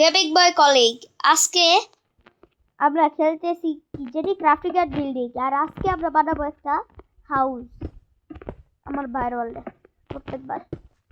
Gaming বয় colleague, আজকে আমরা খেলতেছি যেটি ক্রাফটিং এন্ড বিল্ডিং, আর আজকে আমরা বানাবো একটা হাউস আমার বাইরে ওয়ার্ল্ডে। প্রত্যেকবার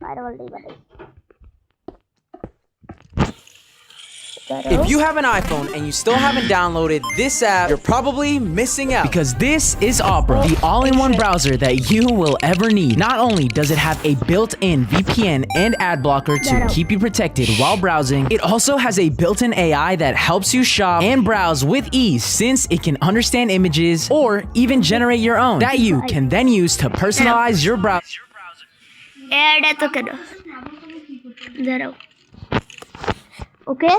বাইরে ওয়ার্ল্ডেই বানাই। If you have an iPhone and you still haven't downloaded this app, you're probably missing out. Because this is Opera, the all-in-one browser that you will ever need. Not only does it have a built-in VPN and ad blocker to keep you protected while browsing, it also has a built-in AI that helps you shop and browse with ease, since it can understand images or even generate your own that you can then use to personalize your browser. ওকে,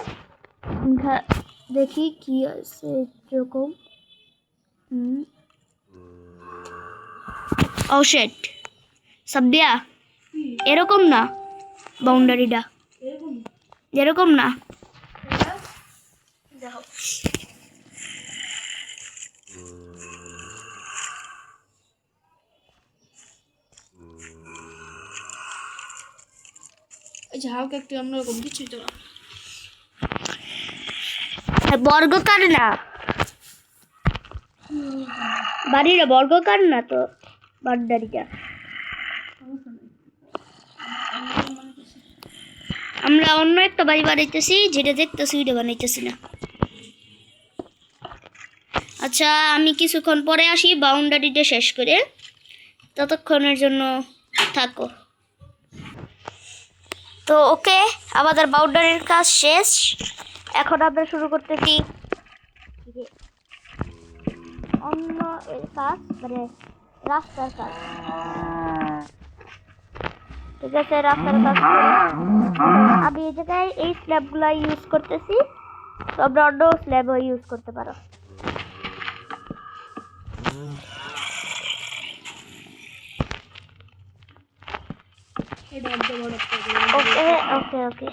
দেখি কি আছে এরকম। ও sheet, সাব্বিয়া এরকম না, বাউন্ডারিটা এরকম না। হালকা একটু অন্যরকম কিছুই তো বর্গকার না, বাড়িটা বর্গকার না তো, বাউন্ডারিটা। আমরা অন্য একটা বাড়ি বানাইতেছি, যেটা দেখতেছি ওইটা বানাইতেছি না। আচ্ছা, আমি কিছুক্ষণ পরে আসি বাউন্ডারিটা শেষ করে, ততক্ষণের জন্য থাকো। তো ওকে, আমাদের বাউন্ডারির কাজ শেষ। এখন আমরা শুরু করতেছি অন্য কাজ, মানে রাস্তার কাজ। ঠিক আছে, রাস্তার কাজ আমি এই জায়গায় এই স্ল্যাবগুলো ইউজ করতেছি, তোমরা অন্য স্ল্যাবও ইউজ করতে পারো। ওকে ওকে ওকে,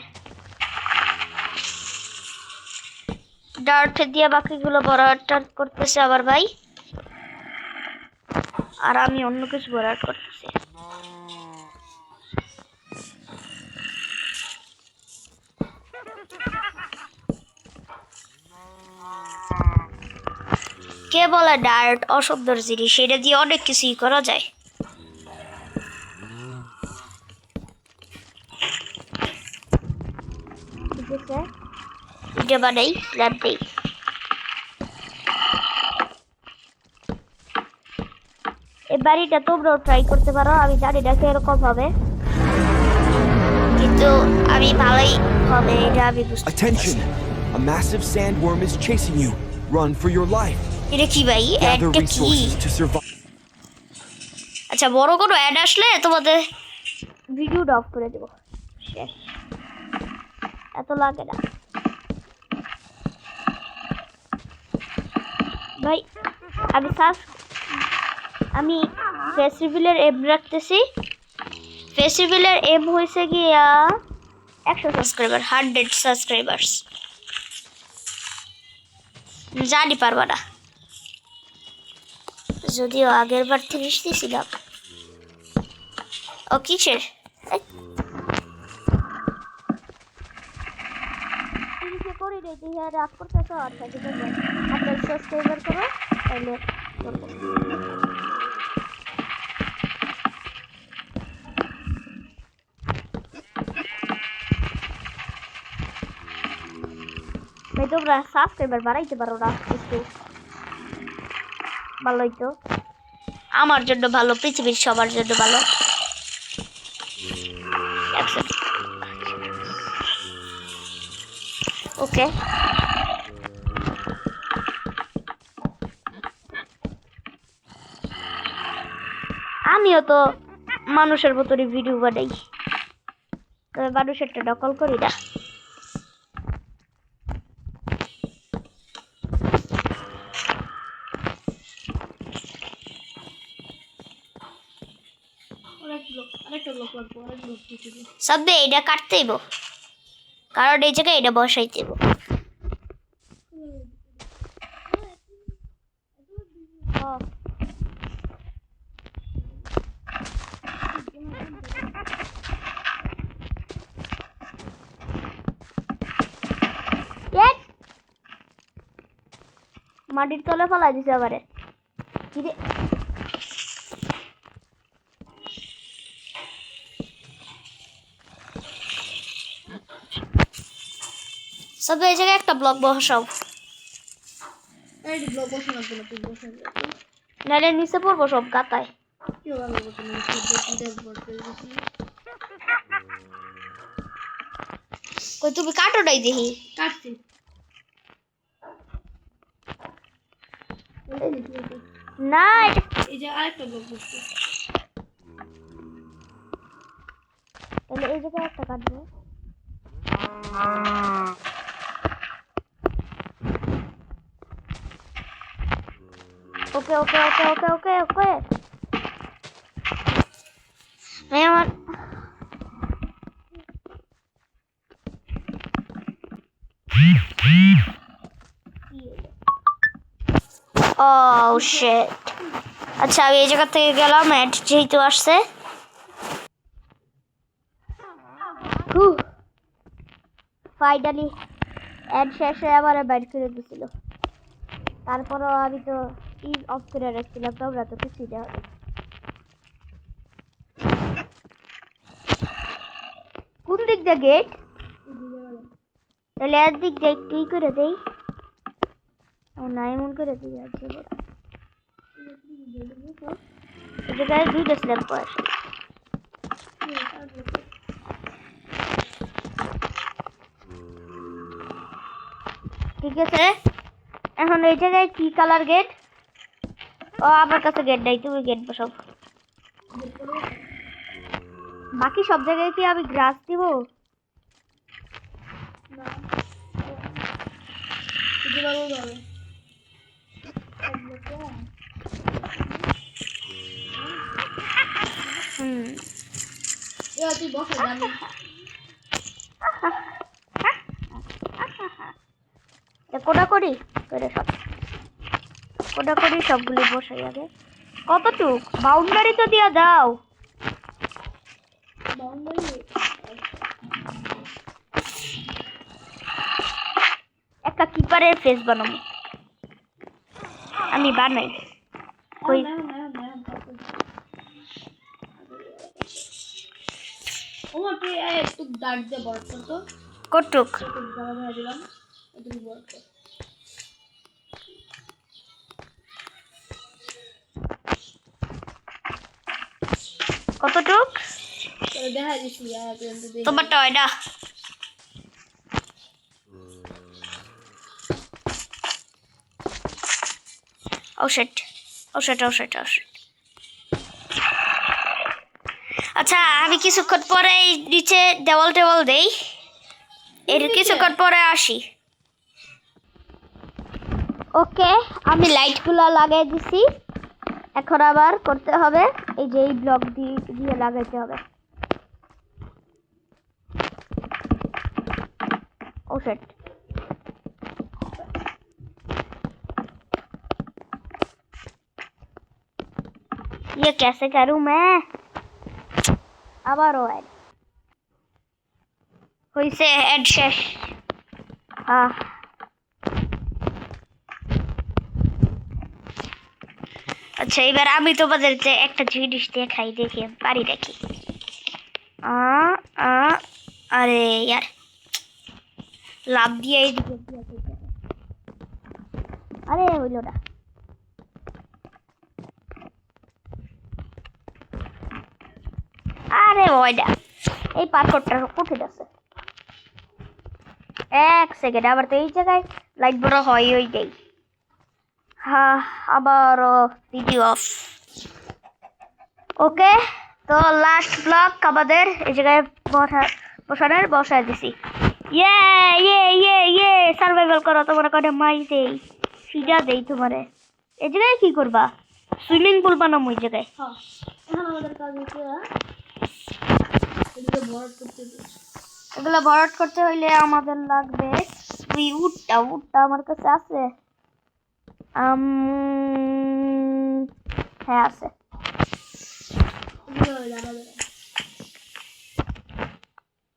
ডার্ট দিয়ে বাকিগুলো বরাবর করতেছে আবার ভাই, আর আমি অন্য কিছু বরাবর করতেছি। কে বলে ডার্ট অসুন্দর জিনিস? সেটা দিয়ে অনেক কিছুই করা যায়। ঠিক আছে, এটা বানাই, স্ল্যাব দেই। এই বাড়িটা তোমরাও ট্রাই করতে পারো, আমি জানি না কিরকম হবে, কিন্তু আমি ভালোই হবে এটা আমি বুঝতে পারছি। Attention! A massive sandworm is chasing you. Run for your life. এটা কি ভাই? Gather এটা কি? resources to survive. আচ্ছা, বড় কোনো অ্যাড আসলে তোমাদের ভিডিওটা অফ করে দেবো, শেষ। এত লাগে না ভাই। আমি ফেস রিভিলের এম রাখতেছি। ফেস রিভিলের এম হয়েছে গিয়া 100 সাবস্ক্রাইবার, 100 সাবস্ক্রাইবার্স। জানি পারবা না, যদিও আগের বার 30 দিয়েছিলাম। ও কিসের করি রে দিয়ে রাগ করতেছ? আচ্ছা ঠিক আছে, 100 সাবস্ক্রাইবার করো, তাহলে করবো। ভাই তোমরা সাবস্ক্রাইবার বাড়াইতে পারো না একটু? ভালোই তো, আমার জন্য ভালো, পৃথিবীর সবার জন্য ভালো। ওকে, আমিও তো মানুষের মতনই ভিডিও বানাই, তবে মানুষেরটা নকল করি না। সবে এটা কাটতেইব, কারণ এই জায়গায় এটা বসাইতেইব। মাটির তলে ফেলাই দিছে আবারে কিরে সব এই জায়গায় একটা ব্লক বসাও এই ব্লক বসানোর জন্য তুই বসাবি নালে নিচে পড়বো সব গাতায় কি ভালো কথা না বট করে দিছি কই তুমি কাটোটাই দেখি কাটছি না এই যে আরেকটা ব্লক বসছে তাহলে এই জায়গায় একটা কাটবো ওকে ওকে ওকে ওকে ওকে ওকে আমি আমার ও শিট আচ্ছা আমি এই জায়গা থেকে গেলাম এড যেহেতু আসছে ফাইনালি এড শেষে আবার বাইর করে দিছিল তারপরও আমি তো অফ করে রাখছিলাম তোমরা তো কিছুই দেওয়া কোন দিক দিয়ে গেট তাহলে এর দিক দিয়ে কি করে দেই না এমন করে দিই আর যে বড় এই জায়গায় দুইটা স্ল্যাব পড়ে ঠিক আছে এখন এই জায়গায় কি কালার গেট ও আমার কাছে গেট নাই তুমি গেট বসাও বাকি সব জায়গায় কি আমি গ্রাস দিব তুই বসা জানি কোটাকড়ি করে সব কোটাকড়ি সবগুলি বসাই আগে কতটুক বাউন্ডারি তো দিয়া দাও একটা কিপারের ফেস বানাবো আমি বানাই কই ওমা তুই একটু দাঁড় দিয়ে বড় কর তো কটুক একটু বড় করে দিলাম একটু বড় কর কতটুক তোরে দেখা দিছি আর পর্যন্ত দেই তোমারটা ওইটা ও শিট ও শিট ও শিট ও শিট আচ্ছা আমি কিছুক্ষণ পরে এই নিচে দেওয়াল টেওয়াল দেই এর কিছুক্ষণ পরে আসি ওকে আমি লাইটগুলো লাগিয়ে দিছি এখন আবার করতে হবে এই যে এই ব্লক দিয়ে লাগাইতে হবে ও শিট ये कैसे करूं मैं আবারও অ্যাড হইছে অ্যাড শেষ আচ্ছা এবার আমি তোমাদের একটা জিনিস দেখাই দেখি পারি দেখি আরে यार লাভ দিয়ে এইদিকে আরে হইলো না আরে ওইটা এই পাথরটা কঠিন আছে এক সেকেন্ড আবার তো এই জায়গায় লাইট বড় হয় ওই যাই হ্যাঁ আবার ভিডিও অফ ওকে তো লাস্ট ব্লক আমাদের এই জায়গায় বসায় দিছি ইয়ে ইয়ে ইয়ে ইয়ে সার্ভাইভাল করো তোমার কাছে মাই দেই ফিডা দেই তোমারে এই জায়গায় কি করবা সুইমিং পুল বানাবো ওই জায়গায় হ্যাঁ এখন আমাদের কাজ হচ্ছে এগুলো ভরাট করতে হইলে আমাদের লাগবে ওই উটটা আমার কাছে আছে হ্যাঁ আছে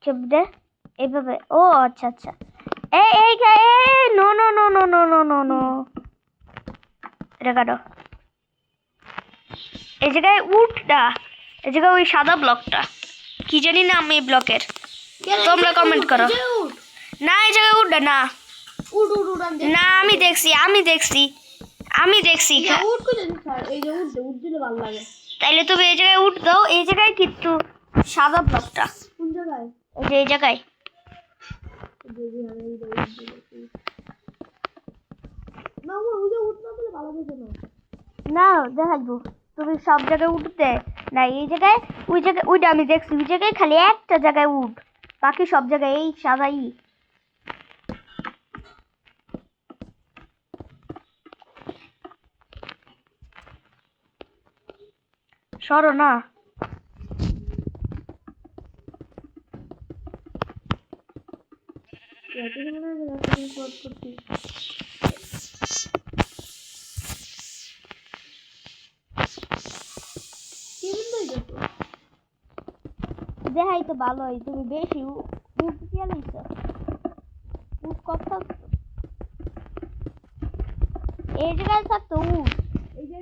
চেপে এইভাবে ও আচ্ছা আচ্ছা এই no no no no no no no no এটা কাটো। এই জায়গায় উডটা, এই জায়গায় ওই সাদা ব্লকটা কি জানি নাম এই ব্লকের, তোমরা কমেন্ট করো। না এই জায়গায় উডটা না, উড উড উড না আমি দেখছি উড কই জানি স্যার, এই যে উড দিলে ভালো লাগে। তাইলে তুমি এই জায়গায় উড দাও। এই জায়গায় কিন্তু সাদা ব্লকটা, কোন জায়গায়? এই যে এই জায়গায়। যদি আমি এই যে উড দিলে না, ওই যে উড না দিলে ভালো লাগে না। না দেখাইবো, তুমি সব জায়গায় উঠতে না, এই জায়গায় ওই জায়গায় উইটা আমি দেখছি, ওই জায়গায় খালি একটা জায়গায় উঠ, বাকি সব জায়গায় এই সাদাই। সরো না, দেখাই তো ভালোই, তুমি বেশি উঠ দিয়ে নিচ্ছ, উঠ কত থাকতো এই জায়গায় থাকতো উঠ। এই যে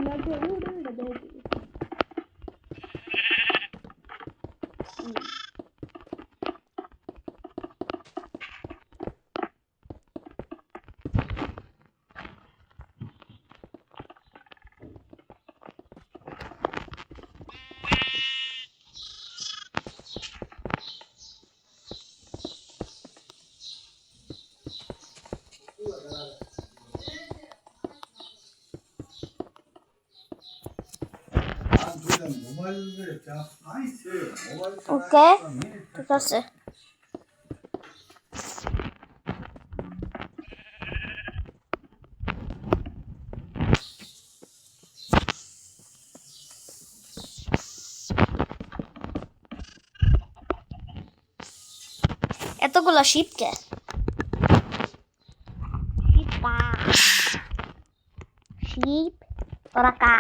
লাগে উড এটা দেখে ওকে ঠিক আছে। এতগুলা শীতকে শীত তোরা কা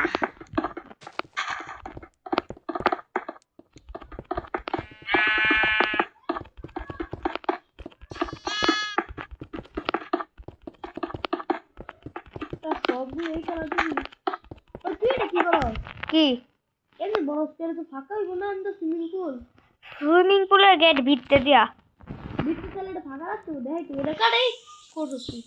সবই এই করার জন্য। আর তুই এটা কি করো? কি এমনি বড় স্কেলে তো ফাঁকা হইব না, আমি তো সুইমিং পুল সুইমিং পুলের গেট ভিড়তে দিয়া বিদ্যুৎ চালে এটা ফাঁকা রাখতে দেখাই তো এটা কাটাই করছিস তুই।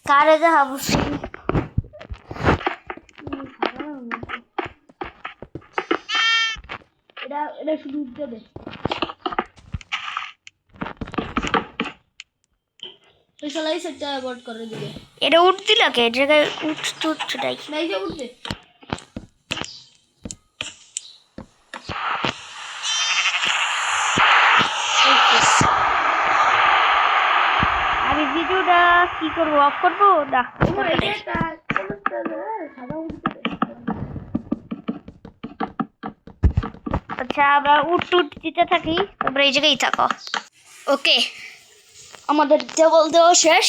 কারে দেখাবো। এটা এটা শুধু উঠতে দে। পেছালাই সেটটা অ্যাভয়েড করে দিবে। এটা উঠতি লাগে এই জায়গায় উঠছটাই না এই যে উঠবে। আমি ভিডিওটা কি করবো, অফ করবো না? তোমার এই যে একটা সাদা উঠতে দে। আচ্ছা আমরা উঠ দিতে থাকি, তোমরা এই জায়গায় থাকো। ওকে আমাদের টেবল দেওয়া শেষ,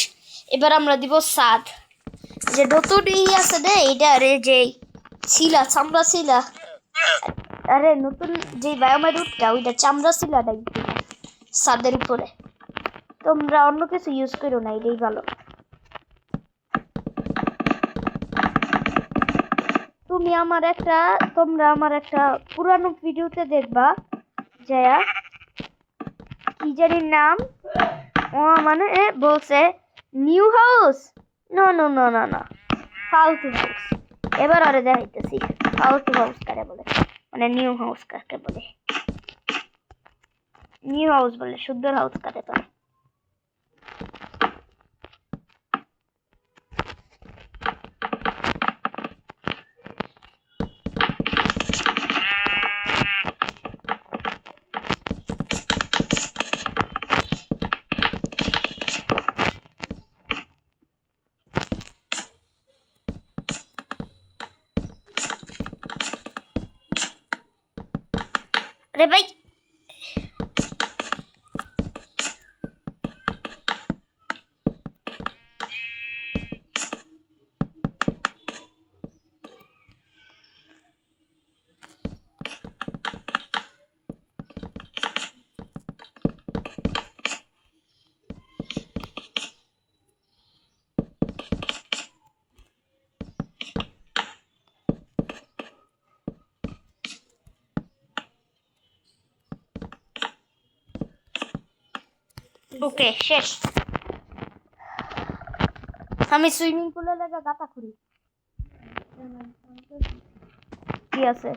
এবার আমরা দিব সাদ। যে নতুন আছে রে এটা, রে যে ছিলা চামড়া ছিলা, আরে নতুন যে বায়োমের উঠটা ওইটা চামড়া ছিলাটাই সাদের উপরে। তোমরা অন্য কিছু ইউজ করো না, এটাই ভালো। তোমরা আমার একটা পুরানো ভিডিওতে দেখবা যে কি জানি নাম, ও মানে বলছে new house, no no no না না ফালতু হাউস। এবার আরে দেখাইতেছি ফালতু হাউস কারে বলে, মানে নিউ হাউস কাকে বলে। নিউ হাউস বলে সুন্দর হাউস কারে বলে। अरे भाई ওকে শেষ আমি সুইমিং পুলে লাগা গাতা খুঁড়ি কি আছে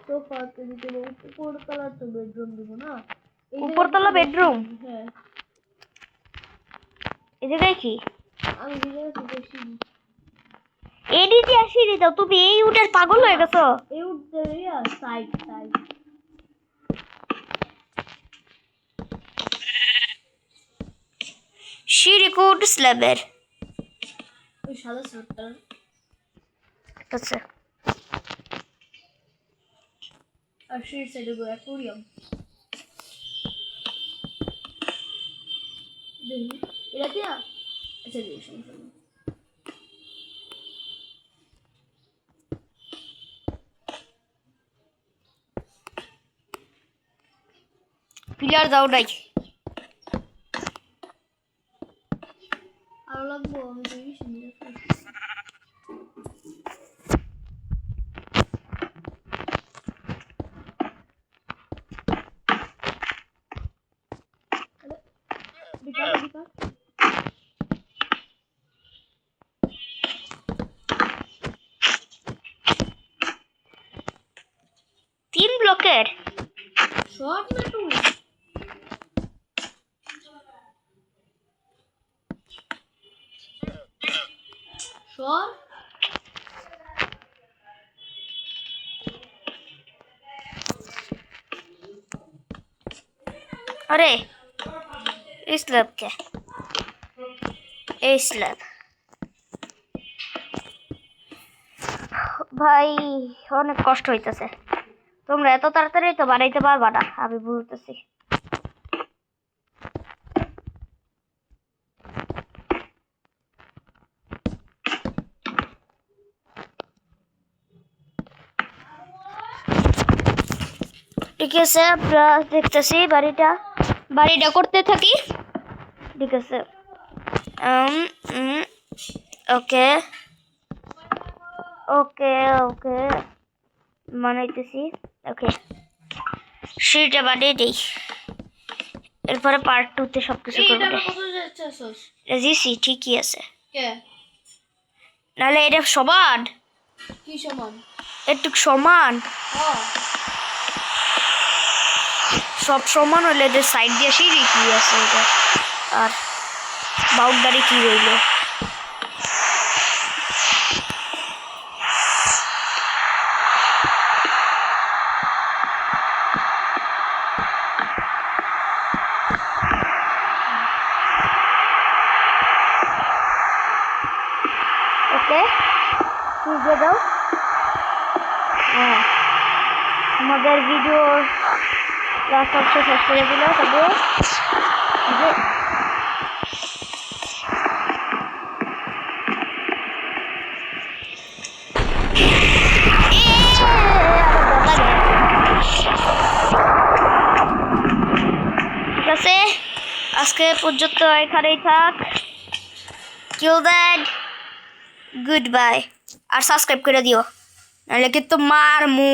সোফা তৈরি দেবো উপরতলার তো বেডরুম দেবো না উপরতলা বেডরুম হ্যাঁ এই জায়গায় কি আমি ভিডিও বেশি এডিটি আসি রে দাও তুমি এই উটের পাগল হয়ে গেছো এই উঠতে সাইড সাইড সিঁড়ি কোড স্ল্যাবের ওই সাদা স্যারটা আচ্ছা আর সেই সাইডে গো অ্যাকোরিয়াম দেখি এটা কি আচ্ছা দেখি সমস্যা নেই পিলার দাও নাই আরো লাগবো আমি দেখি শুনে তিন ব্লকের শর্ট না টু শর্ট अरे इस स्लैब क्या এই স্ল্যাব ভাই অনেক কষ্ট হইতেছে তোমরা এত তাড়াতাড়ি তো বানাইতে পারবা না আমি বুঝতেছি ঠিক আছে আমরা দেখতেছি বাড়িটা করতে থাকি ঠিক আছে ওকে ওকে ওকে বানাইতেছি ওকে সিঁড়িটা বানিয়ে দিই এরপরে পার্ট 2 তে সবকিছু করব এটা কত যাচ্ছে সস রেজিসি ঠিকই আছে কে নালে এটা সমান কি সমান একটু সমান হ্যাঁ সব সমান হলে যে সাইড দিয়ে সিঁড়ি কি আছে এটা আর বাউন্ডারি কি রইলো ওকে বুঝে দাও হ্যাঁ আমাদের ভিডিও লাস্ট অপশন শেষ করে দিল তবে ঠিক আছে আজকে পর্যন্ত এখানেই থাক কিল দ্যাট গুড বাই আর সাবস্ক্রাইব করে দিও নাহলে কিন্তু মারমু